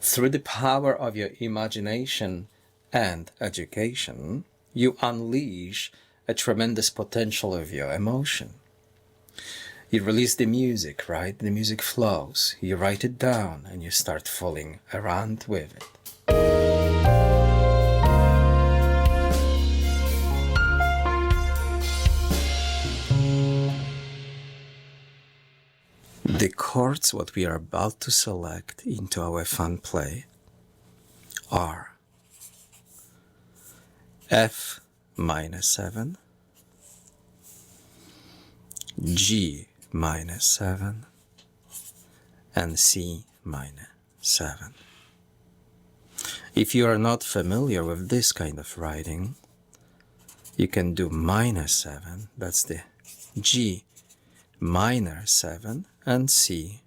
Through the power of your imagination and education, you unleash a tremendous potential of your emotion. You release the music, right? The music flows. You write it down and you start fooling around with it. The chords what we are about to select into our fun play are F minor 7, G minor 7, and C minor 7. If you are not familiar with this kind of writing, you can do minor 7, that's the G minor 7 and C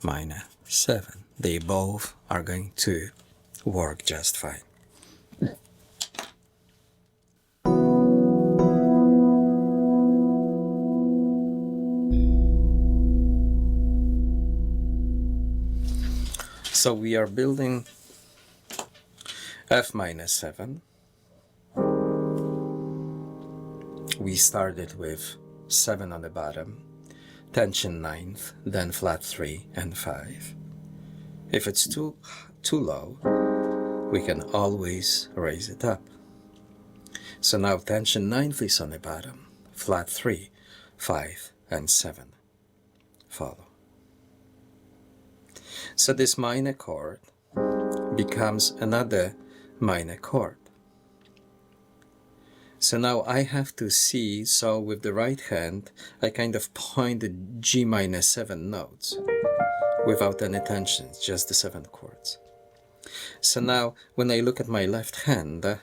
minor 7. They both are going to work just fine. So we are building F minor 7. We started with 7 on the bottom, tension 9th, then flat 3 and 5. If it's too low, we can always raise it up. So now tension 9th is on the bottom, flat 3, 5 and 7 follow. So this minor chord becomes another minor chord. So now I have to see, so with the right hand, I kind of point the G minor 7 notes without any tensions, just the 7 chords. So now when I look at my left hand,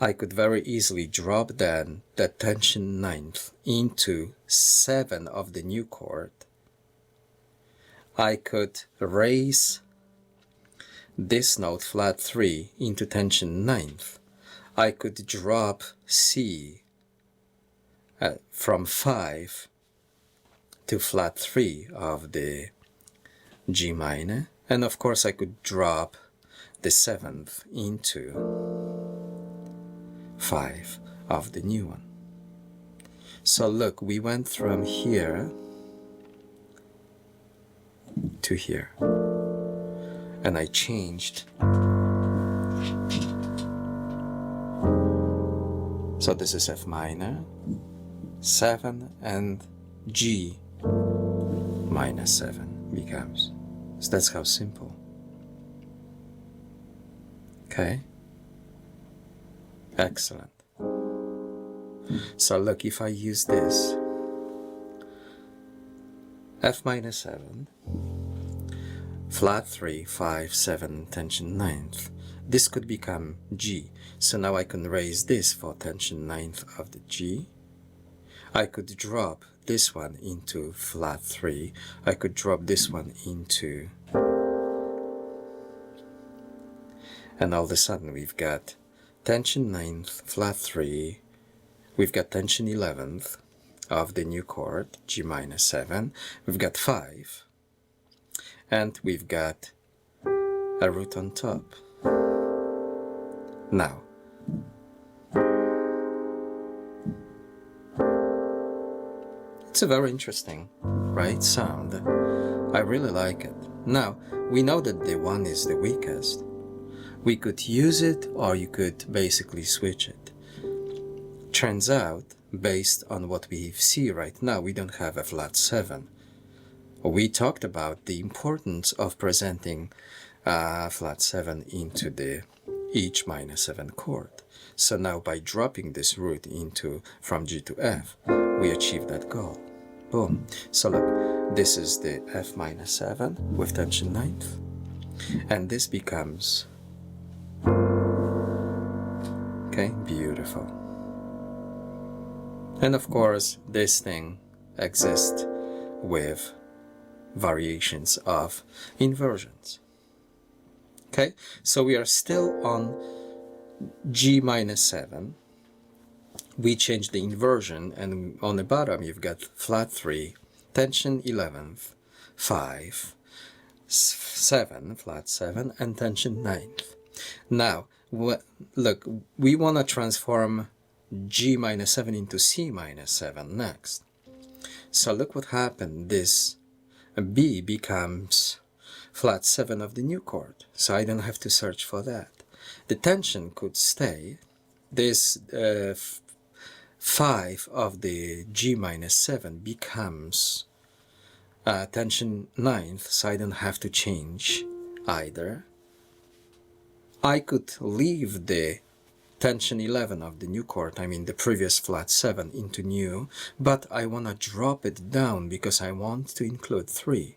I could very easily drop down that tension 9th into 7 of the new chord. I could raise this note flat 3 into tension 9th. I could drop C from 5 to flat 3 of the G minor, and of course I could drop the 7th into 5 of the new one. So look, we went from here to here, and I changed. So this is F minor 7 and G minor 7 becomes. So that's how simple. Okay, excellent. So look, if I use this F minor 7, flat 3, 5, 7, tension 9th, this could become G. So now I can raise this for tension 9th of the G. I could drop this one into flat 3. I could drop this one into, and all of a sudden we've got tension 9th, flat 3, we've got tension 11th of the new chord, G minor 7, we've got 5, and we've got a root on top. Now, it's a very interesting, right, sound. I really like it. Now, we know that the 1 is the weakest. We could use it, or you could basically switch it. Turns out, based on what we see right now, we don't have a flat 7. We talked about the importance of presenting flat 7 into the each minor 7 chord. So now by dropping this root into from G to F, we achieve that goal. Boom. So look, this is the F minor 7 with tension 9th, and this becomes, okay, beautiful. And of course, this thing exists with variations of inversions. Okay, so we are still on G minor 7. We change the inversion, and on the bottom you've got flat 3, tension 11th, 5, 7, flat 7, and tension 9th. Now, look, we want to transform G minus 7 into C minus 7 next. So look what happened. This B becomes flat 7 of the new chord, so I don't have to search for that. The tension could stay. This 5 of the G minus 7 becomes tension 9th, so I don't have to change either. I could leave the tension 11 of the new chord, I mean the previous flat 7, into new, but I want to drop it down because I want to include 3.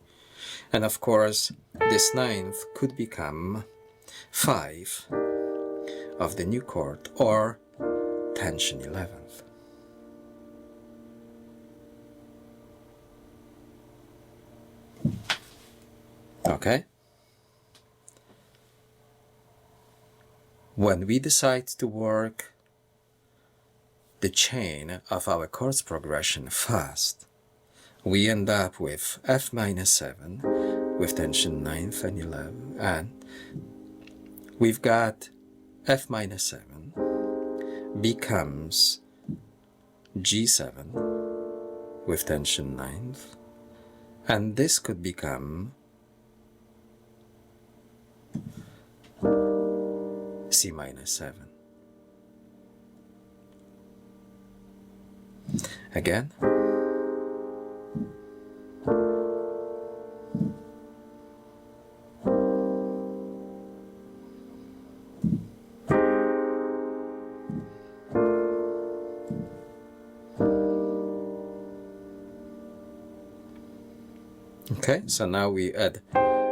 And of course, this 9th could become 5 of the new chord, or tension 11th. Okay? When we decide to work the chain of our chords progression fast, we end up with F minus 7 with tension 9th and 11, and we've got F minus 7 becomes G7 with tension 9th, and this could become C minus 7. Again. Okay, so now we add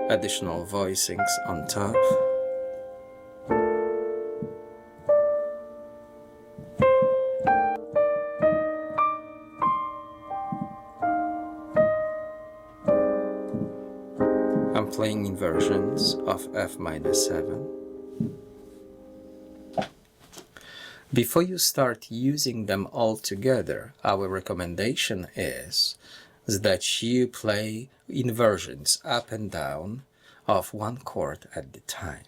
additional voicings on top. I'm playing inversions of F minus 7. Before you start using them all together, our recommendation is that you play inversions up and down of one chord at the time.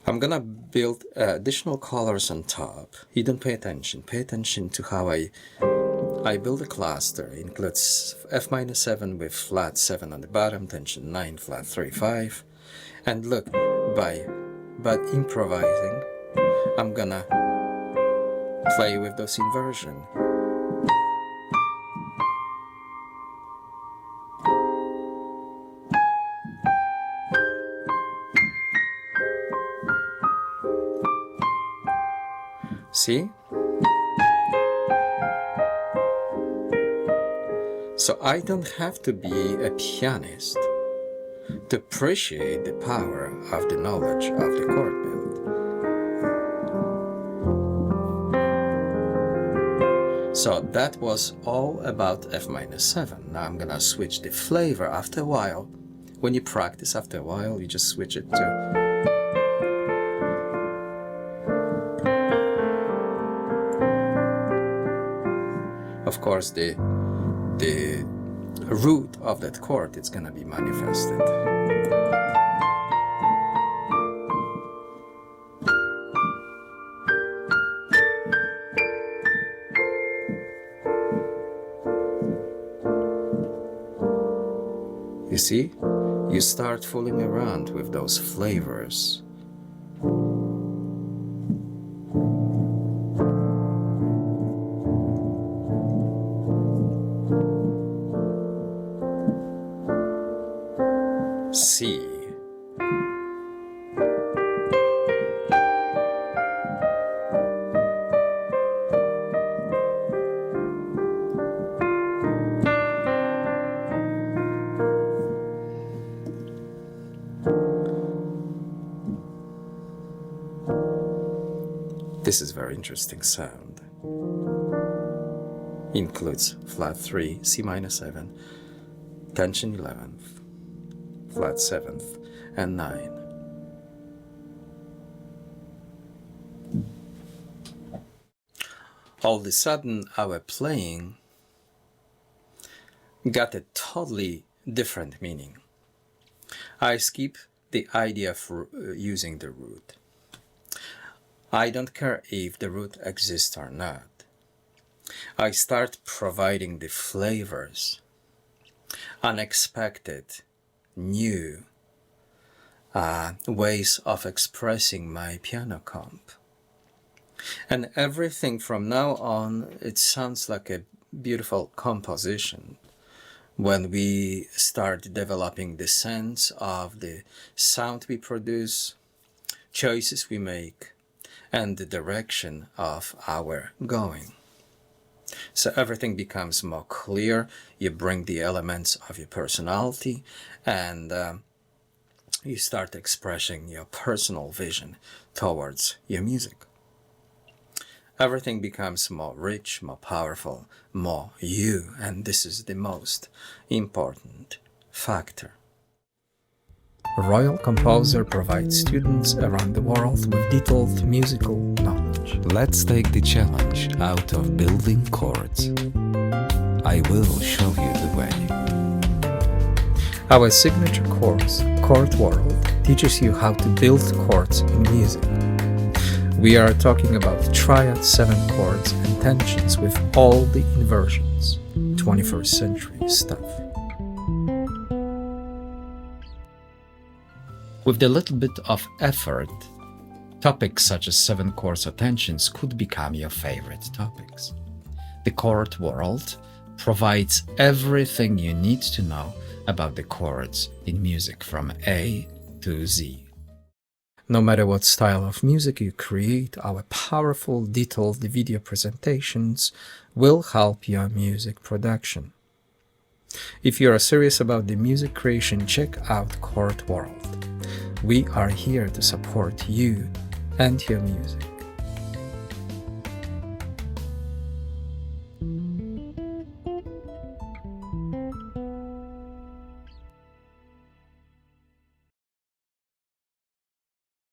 I'm gonna build additional colors on top. You don't pay attention. Pay attention to how I build a cluster. It includes F minus 7 with flat 7 on the bottom, tension 9, flat 3, 5. And look, by improvising, I'm gonna play with those inversions. See? So I don't have to be a pianist to appreciate the power of the knowledge of the chord build. So that was all about F minus 7. Now I'm gonna switch the flavor after a while. When you practice after a while, you just switch it to of course the root of that chord is gonna be manifested. You see, you start fooling around with those flavors. C. This is very interesting sound. Includes flat 3, C minor 7, tension 11th, flat 7th, and 9. All of a sudden, our playing got a totally different meaning. I skip the idea of using the root. I don't care if the root exists or not. I start providing the flavors, unexpected, new ways of expressing my piano comp. And everything from now on, it sounds like a beautiful composition when we start developing the sense of the sound we produce, choices we make, and the direction of our going. So everything becomes more clear. You bring the elements of your personality, and you start expressing your personal vision towards your music. Everything becomes more rich, more powerful, more you, and this is the most important factor. Royal Composer provides students around the world with detailed musical knowledge. Let's take the challenge out of building chords. I will show you the way. Our signature course, Chord World, teaches you how to build chords in music. We are talking about triad 7 chords and tensions with all the inversions, 21st century stuff. With a little bit of effort, topics such as 7 chords or tensions could become your favorite topics. The Chord World provides everything you need to know about the chords in music from A to Z. No matter what style of music you create, our powerful, detailed video presentations will help your music production. If you are serious about the music creation, check out Chord World. We are here to support you and your music.